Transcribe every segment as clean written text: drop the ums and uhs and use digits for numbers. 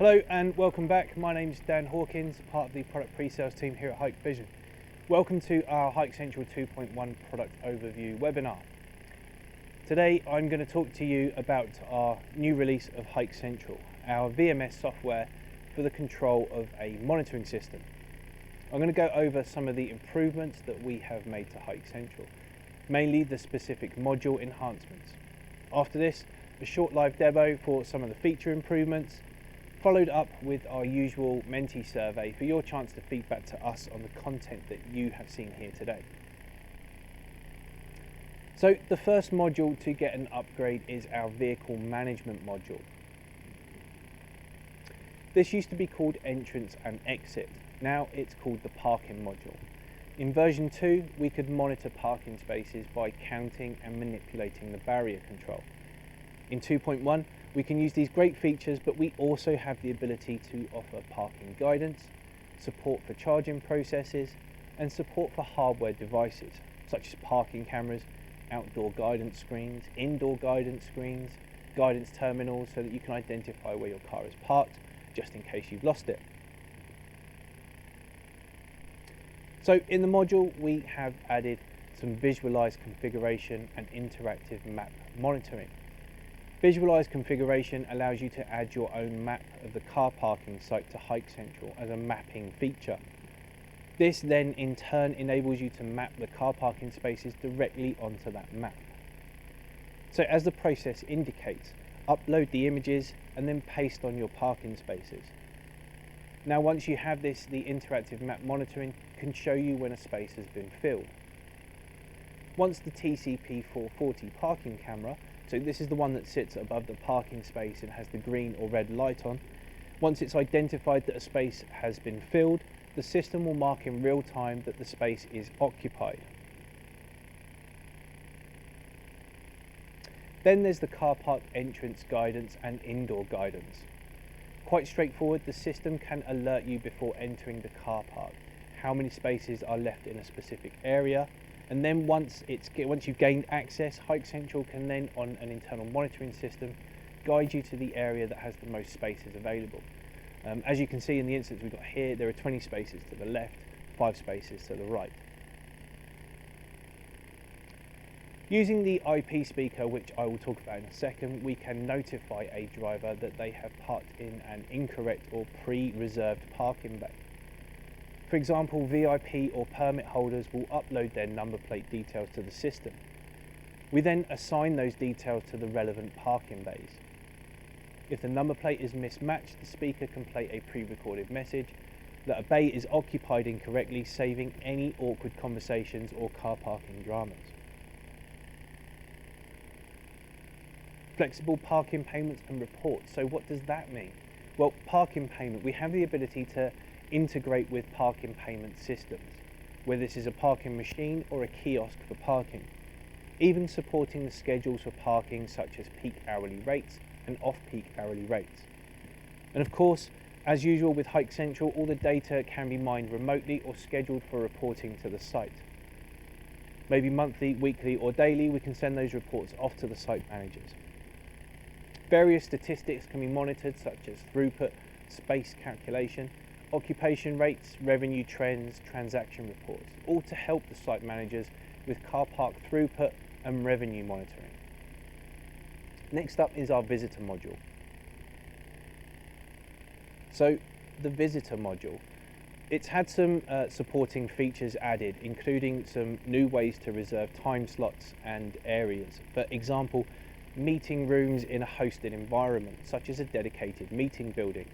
Hello and welcome back. My name is Dan Hawkins, part of the product pre-sales team here at Hikvision. Welcome to our HikCentral 2.1 product overview webinar. Today I'm going to talk to you about our new release of HikCentral, our VMS software for the control of a monitoring system. I'm going to go over some of the improvements that we have made to HikCentral, mainly the specific module enhancements. After this, a short live demo for some of the feature improvements, followed up with our usual Mentee survey for your chance to feedback to us on the content that you have seen here today. So the first module to get an upgrade is our vehicle management module. This used to be called entrance and exit. Now it's called the parking module. In version 2, we could monitor parking spaces by counting and manipulating the barrier control. In 2.1, we can use these great features, but we also have the ability to offer parking guidance, support for charging processes, and support for hardware devices, such as parking cameras, outdoor guidance screens, indoor guidance screens, guidance terminals, so that you can identify where your car is parked, just in case you've lost it. So in the module, we have added some visualized configuration and interactive map monitoring. Visualized configuration allows you to add your own map of the car parking site to HikCentral as a mapping feature. This then in turn enables you to map the car parking spaces directly onto that map. So as the process indicates, upload the images and then paste on your parking spaces. Now once you have this, the interactive map monitoring can show you when a space has been filled. Once the TCP440 parking camera, so this is the one that sits above the parking space and has the green or red light on. Once it's identified that a space has been filled, the system will mark in real time that the space is occupied. Then there's the car park entrance guidance and indoor guidance. Quite straightforward, the system can alert you before entering the car park, how many spaces are left in a specific area, and then once you've gained access, HikCentral can then, on an internal monitoring system, guide you to the area that has the most spaces available. As you can see in the instance we've got here, there are 20 spaces to the left, 5 spaces to the right. Using the IP speaker, which I will talk about in a second, we can notify a driver that they have parked in an incorrect or pre-reserved parking bay. For example, VIP or permit holders will upload their number plate details to the system. We then assign those details to the relevant parking bays. If the number plate is mismatched, the speaker can play a pre-recorded message that a bay is occupied incorrectly, saving any awkward conversations or car parking dramas. Flexible parking payments and reports. So what does that mean? Well, parking payment, we have the ability to integrate with parking payment systems, whether this is a parking machine or a kiosk for parking, even supporting the schedules for parking such as peak hourly rates and off-peak hourly rates. And of course, as usual with HikCentral, all the data can be mined remotely or scheduled for reporting to the site. Maybe monthly, weekly or daily, we can send those reports off to the site managers. Various statistics can be monitored, such as throughput, space calculation, occupation rates, revenue trends, transaction reports, all to help the site managers with car park throughput and revenue monitoring. Next up is our visitor module. So the visitor module, it's had some supporting features added, including some new ways to reserve time slots and areas. For example, meeting rooms in a hosted environment, such as a dedicated meeting building.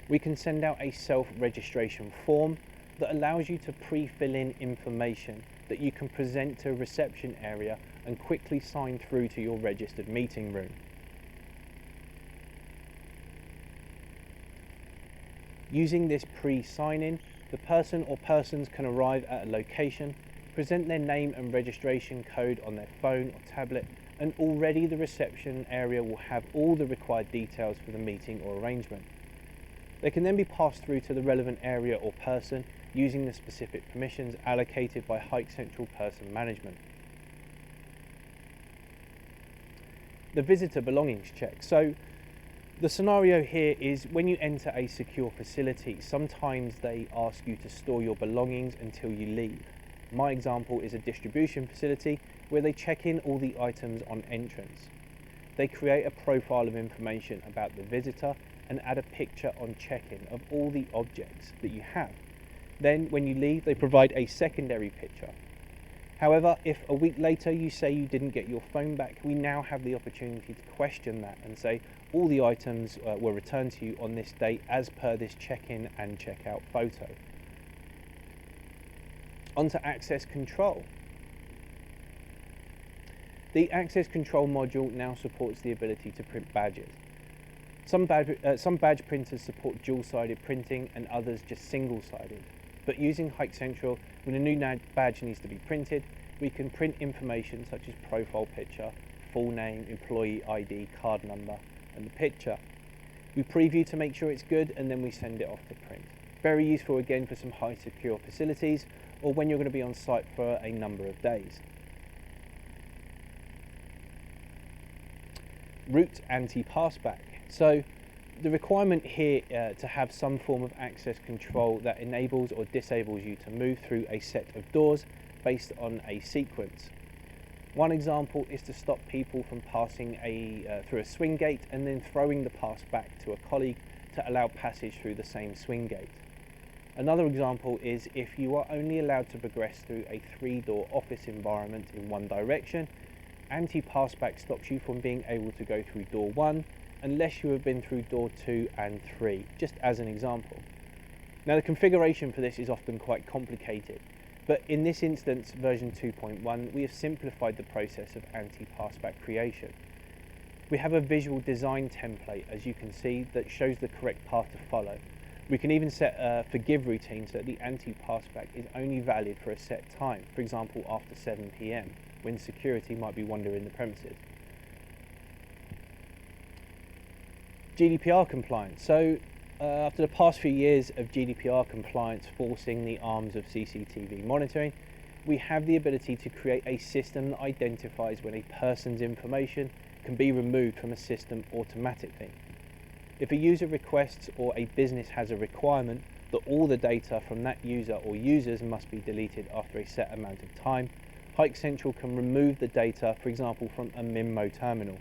We can send out a self-registration form that allows you to pre-fill in information that you can present to a reception area and quickly sign through to your registered meeting room. Using this pre-sign-in, the person or persons can arrive at a location, present their name and registration code on their phone or tablet, and already the reception area will have all the required details for the meeting or arrangement. They can then be passed through to the relevant area or person using the specific permissions allocated by HikCentral Person Management. The visitor belongings check. So The scenario here is when you enter a secure facility, sometimes they ask you to store your belongings until you leave. My example is a distribution facility where they check in all the items on entrance. They create a profile of information about the visitor and add a picture on check-in of all the objects that you have. Then when you leave, they provide a secondary picture. However, if a week later you say you didn't get your phone back, we now have the opportunity to question that and say all the items were returned to you on this date as per this check-in and check-out photo. On to access control. The access control module now supports the ability to print badges. Some badge printers support dual-sided printing and others just single-sided. But using HikCentral, when a new badge needs to be printed, we can print information such as profile picture, full name, employee ID, card number, and the picture. We preview to make sure it's good and then we send it off to print. Very useful again for some high secure facilities or when you're going to be on site for a number of days. Root anti-passback. So the requirement here to have some form of access control that enables or disables you to move through a set of doors based on a sequence. One example is to stop people from passing through a swing gate and then throwing the pass back to a colleague to allow passage through the same swing gate. Another example is if you are only allowed to progress through a 3-door office environment in one direction, anti-passback stops you from being able to go through door 1 unless you have been through door 2 and 3, just as an example. Now the configuration for this is often quite complicated, but in this instance, version 2.1, we have simplified the process of anti-passback creation. We have a visual design template, as you can see, that shows the correct path to follow. We can even set a forgive routine so that the anti-passback is only valid for a set time, for example after 7 PM, when security might be wandering the premises. GDPR compliance. So after the past few years of GDPR compliance forcing the arms of CCTV monitoring, we have the ability to create a system that identifies when a person's information can be removed from a system automatically. If a user requests or a business has a requirement that all the data from that user or users must be deleted after a set amount of time, HikCentral can remove the data, for example, from a MIMO terminal.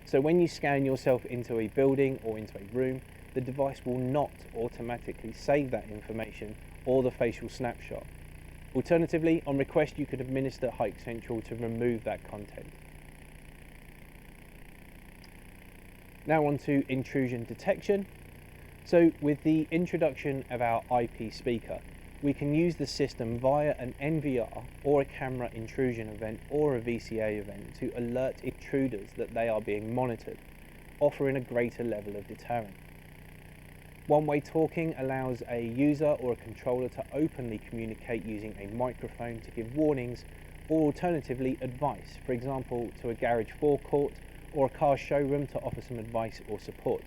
So when you scan yourself into a building or into a room, the device will not automatically save that information or the facial snapshot. Alternatively, on request, you could administer HikCentral to remove that content. Now on to intrusion detection. So with the introduction of our IP speaker, we can use the system via an NVR or a camera intrusion event or a VCA event to alert intruders that they are being monitored, offering a greater level of deterrent. One-way talking allows a user or a controller to openly communicate using a microphone to give warnings or alternatively advice, for example to a garage forecourt or a car showroom to offer some advice or support.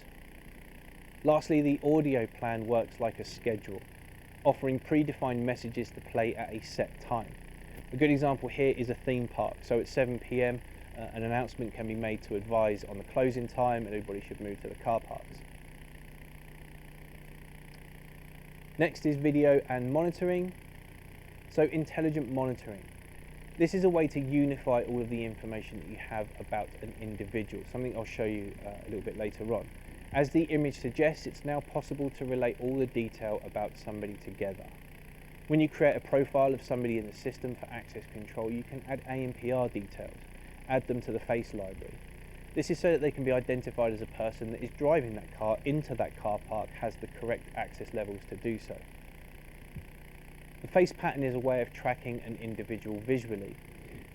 Lastly, the audio plan works like a schedule, offering predefined messages to play at a set time. A good example here is a theme park. So at 7 PM, an announcement can be made to advise on the closing time and everybody should move to the car parks. Next is video and monitoring. So intelligent monitoring. This is a way to unify all of the information that you have about an individual, something I'll show you a little bit later on. As the image suggests, it's now possible to relate all the detail about somebody together. When you create a profile of somebody in the system for access control, you can add ANPR details, add them to the face library. This is so that they can be identified as a person that is driving that car into that car park, has the correct access levels to do so. The face pattern is a way of tracking an individual visually.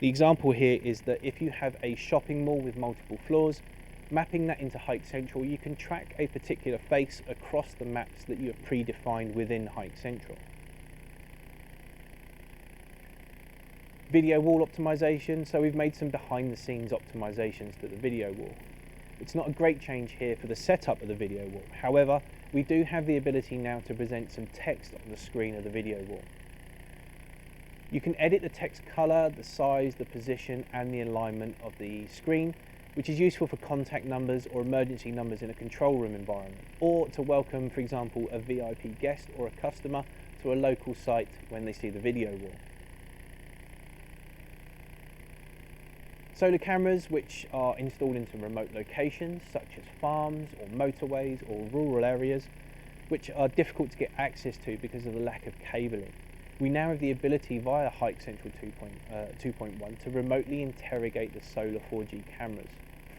The example here is that if you have a shopping mall with multiple floors, mapping that into HikCentral, you can track a particular face across the maps that you have predefined within HikCentral. Video wall optimization, so we've made some behind the scenes optimizations to the video wall. It's not a great change here for the setup of the video wall. However, we do have the ability now to present some text on the screen of the video wall. You can edit the text color, the size, the position and the alignment of the screen, which is useful for contact numbers or emergency numbers in a control room environment, or to welcome, for example, a VIP guest or a customer to a local site when they see the video wall. Solar cameras, which are installed into remote locations such as farms or motorways or rural areas, which are difficult to get access to because of the lack of cabling. We now have the ability via HikCentral 2.1 to remotely interrogate the solar 4G cameras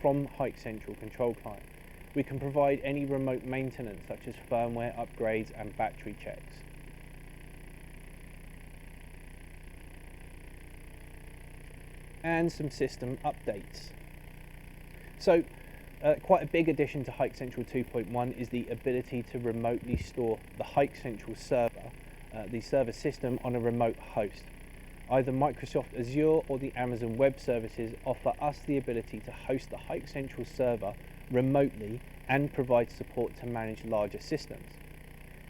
from HikCentral Control Client. We can provide any remote maintenance such as firmware upgrades and battery checks. And some system updates. So quite a big addition to HikCentral 2.1 is the ability to remotely store the HikCentral server, the server system, on a remote host. Either Microsoft Azure or the Amazon Web Services offer us the ability to host the HikCentral server remotely and provide support to manage larger systems.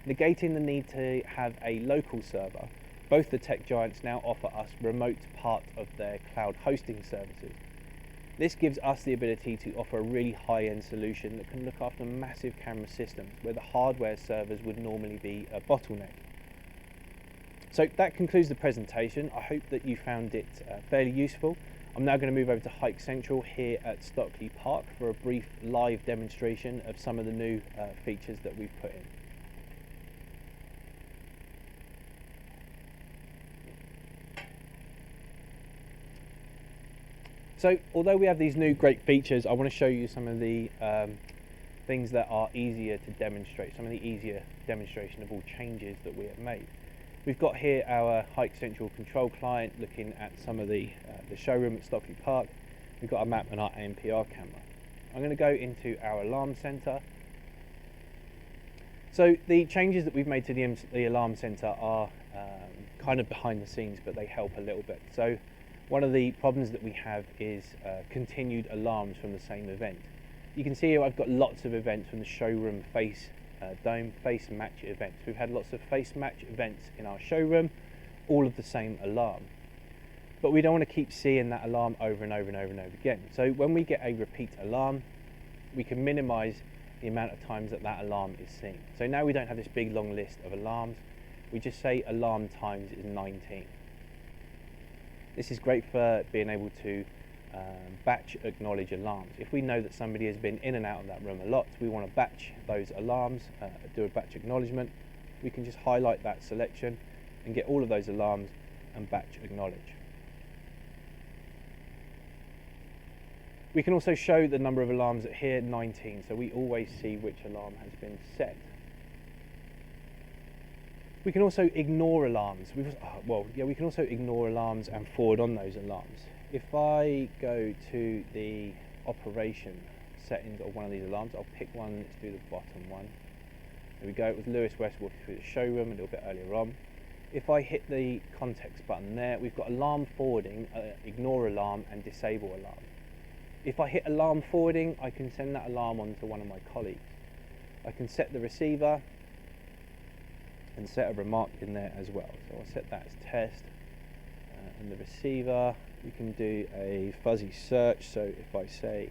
Negating the need to have a local server, both the tech giants now offer us remote part of their cloud hosting services. This gives us the ability to offer a really high-end solution that can look after massive camera systems where the hardware servers would normally be a bottleneck. So that concludes the presentation. I hope that you found it fairly useful. I'm now going to move over to HikCentral here at Stockley Park for a brief live demonstration of some of the new features that we've put in. So although we have these new great features, I want to show you some of the things that are easier to demonstrate, some of the easier demonstrationable changes that we have made. We've got here our HikCentral Control Client looking at some of the showroom at Stockley Park. We've got our map and our ANPR camera. I'm going to go into our alarm center. So the changes that we've made to the alarm center are kind of behind the scenes, but they help a little bit. So one of the problems that we have is continued alarms from the same event. You can see here I've got lots of events from the showroom face match events. We've had lots of face match events in our showroom, all of the same alarm. But we don't want to keep seeing that alarm over and over and over and over again. So when we get a repeat alarm, we can minimize the amount of times that that alarm is seen. So now we don't have this big long list of alarms. We just say alarm times is 19. This is great for being able to batch acknowledge alarms. If we know that somebody has been in and out of that room a lot, we want to batch those alarms, do a batch acknowledgement. We can just highlight that selection and get all of those alarms and batch acknowledge. We can also show the number of alarms at here, 19, so we always see which alarm has been set. We can also ignore alarms. We can also ignore alarms and forward on those alarms. If I go to the operation settings of one of these alarms, I'll pick one, let's do the bottom one. There we go, it was Lewis West walking through the showroom a little bit earlier on. If I hit the context button there, we've got alarm forwarding, ignore alarm and disable alarm. If I hit alarm forwarding, I can send that alarm on to one of my colleagues. I can set the receiver and set a remark in there as well. So I'll set that as test, and the receiver, we can do a fuzzy search. So if I say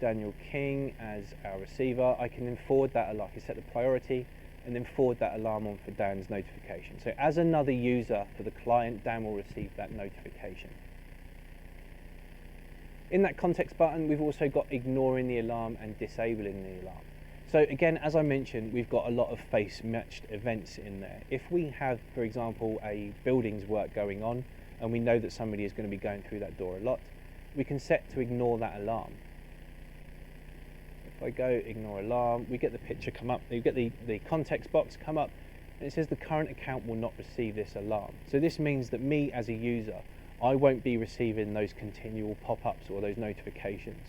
Daniel King as our receiver, I can then forward that alarm. I can set the priority and then forward that alarm on for Dan's notification. So as another user for the client, Dan will receive that notification. In that context button, we've also got ignoring the alarm and disabling the alarm. So again, as I mentioned, we've got a lot of face matched events in there. If we have, for example, a buildings work going on and we know that somebody is going to be going through that door a lot, we can set to ignore that alarm. If I go ignore alarm, we get the picture come up, you get the context box come up, and it says the current account will not receive this alarm. So this means that me as a user, I won't be receiving those continual pop-ups or those notifications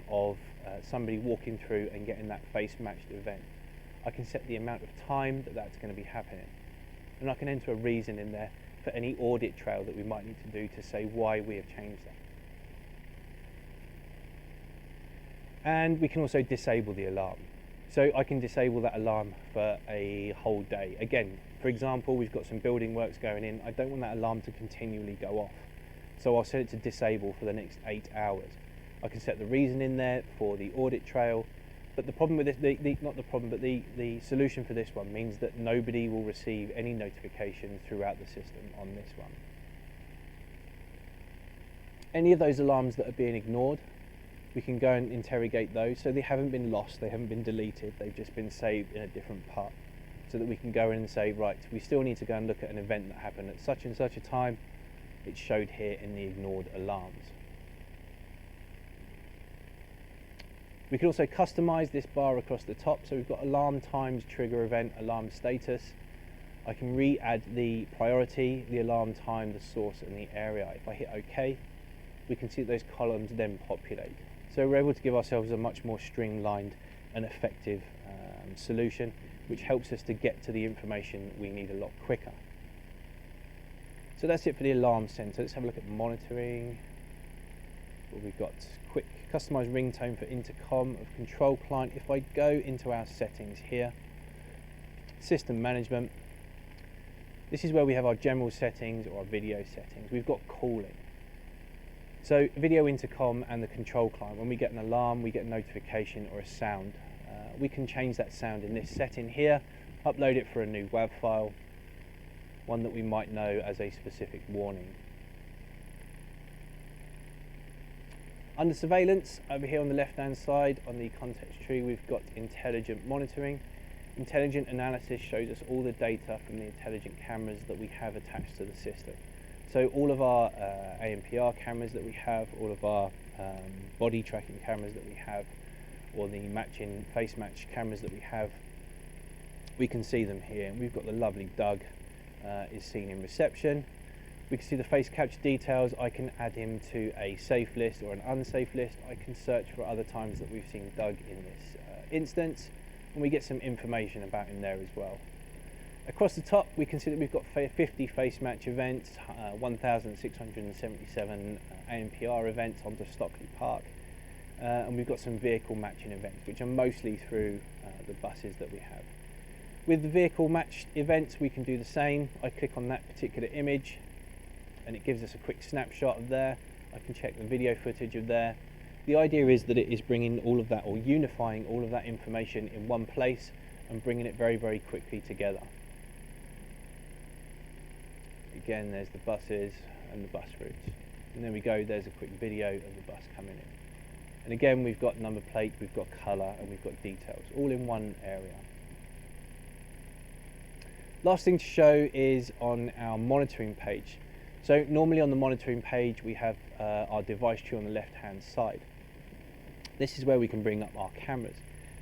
of somebody walking through and getting that face matched event. I can set the amount of time that that's going to be happening, and I can enter a reason in there for any audit trail that we might need to do to say why we have changed that. And we can also disable the alarm. So I can disable that alarm for a whole day. Again, for example, we've got some building works going in. I don't want that alarm to continually go off. So I'll set it to disable for the next 8 hours. I can set the reason in there for the audit trail. But the problem with this, not the problem, but the solution for this one means that nobody will receive any notifications throughout the system on this one. Any of those alarms that are being ignored, we can go and interrogate those. So they haven't been lost, they haven't been deleted, they've just been saved in a different part. So that we can go in and say, right, we still need to go and look at an event that happened at such and such a time. It's showed here in the ignored alarms. We can also customize this bar across the top. So we've got alarm times, trigger event, alarm status. I can re-add the priority, the alarm time, the source and the area. If I hit OK, we can see that those columns then populate. So we're able to give ourselves a much more streamlined and effective solution, which helps us to get to the information we need a lot quicker. So that's it for the alarm center. Let's have a look at monitoring. Well, we've got quick customized ringtone for intercom of control client. If I go into our settings here, system management, this is where we have our general settings or our video settings. We've got calling. So video intercom and the control client, when we get an alarm, we get a notification or a sound. We can change that sound in this setting here, upload it for a new WAV file, one that we might know as a specific warning. Under surveillance, over here on the left hand side on the context tree, we've got intelligent monitoring. Intelligent analysis shows us all the data from the intelligent cameras that we have attached to the system. So all of our ANPR cameras that we have, all of our body tracking cameras that we have, or the matching face match cameras that we have, we can see them here. And we've got the lovely Doug is seen in reception. We can see the face capture details. I can add him to a safe list or an unsafe list. I can search for other times that we've seen Doug in this instance, and we get some information about him there as well. Across the top, we can see that we've got 50 face match events, 1,677 ANPR events onto Stockley Park, and we've got some vehicle matching events, which are mostly through the buses that we have. With the vehicle matched events, we can do the same. I click on that particular image, and it gives us a quick snapshot of there. I can check the video footage of there. The idea is that it is bringing all of that, or unifying all of that information in one place and bringing it very, very quickly together. Again, there's the buses and the bus routes. And there we go, there's a quick video of the bus coming in. And again, we've got number plate, we've got colour, and we've got details, all in one area. Last thing to show is on our monitoring page. So normally on the monitoring page, we have our device tree on the left-hand side. This is where we can bring up our cameras.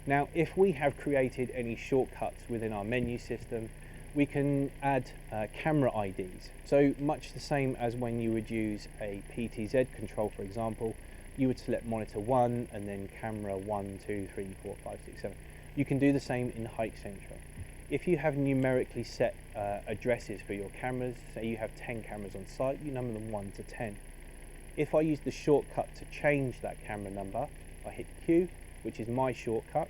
Now, if we have created any shortcuts within our menu system, we can add camera IDs. So much the same as when you would use a PTZ control, for example, you would select monitor 1 and then camera 1, 2, 3, 4, 5, 6, 7. You can do the same in HikCentral. If you have numerically set addresses for your cameras, say you have 10 cameras on site, you number them 1 to 10. If I use the shortcut to change that camera number, I hit Q, which is my shortcut.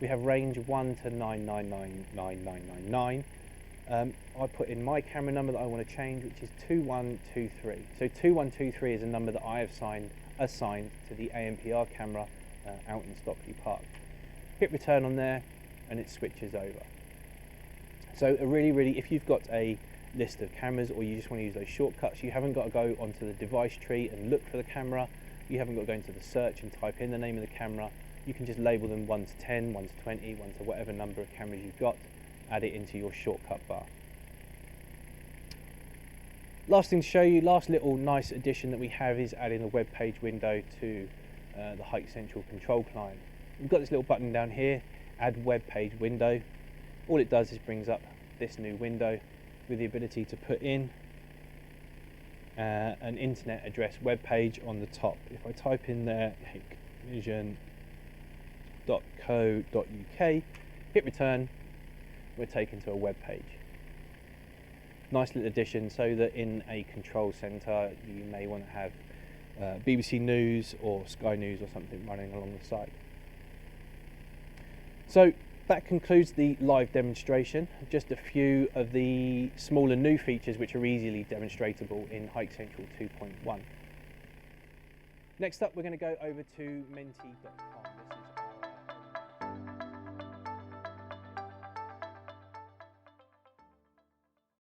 We have range 1 to 9999999. I put in my camera number that I want to change, which is 2123. So 2123 is a number that I have assigned to the ANPR camera out in Stockley Park. Hit return on there and it switches over. So if you've got a list of cameras or you just want to use those shortcuts, you haven't got to go onto the device tree and look for the camera. You haven't got to go into the search and type in the name of the camera. You can just label them 1 to 10, 1 to 20, 1 to whatever number of cameras you've got, add it into your shortcut bar. Last thing to show you, last little nice addition that we have is adding a web page window to the HikCentral control client. We've got this little button down here, add web page window. All it does is brings up this new window with the ability to put in an internet address web page on the top. If I type in there hikvision.co.uk, hit return, we're taken to a web page. Nice little addition, so that in a control centre you may want to have BBC News or Sky News or something running along the side. So that concludes the live demonstration. Just a few of the smaller new features which are easily demonstratable in HikCentral 2.1. Next up, we're going to go over to menti.com.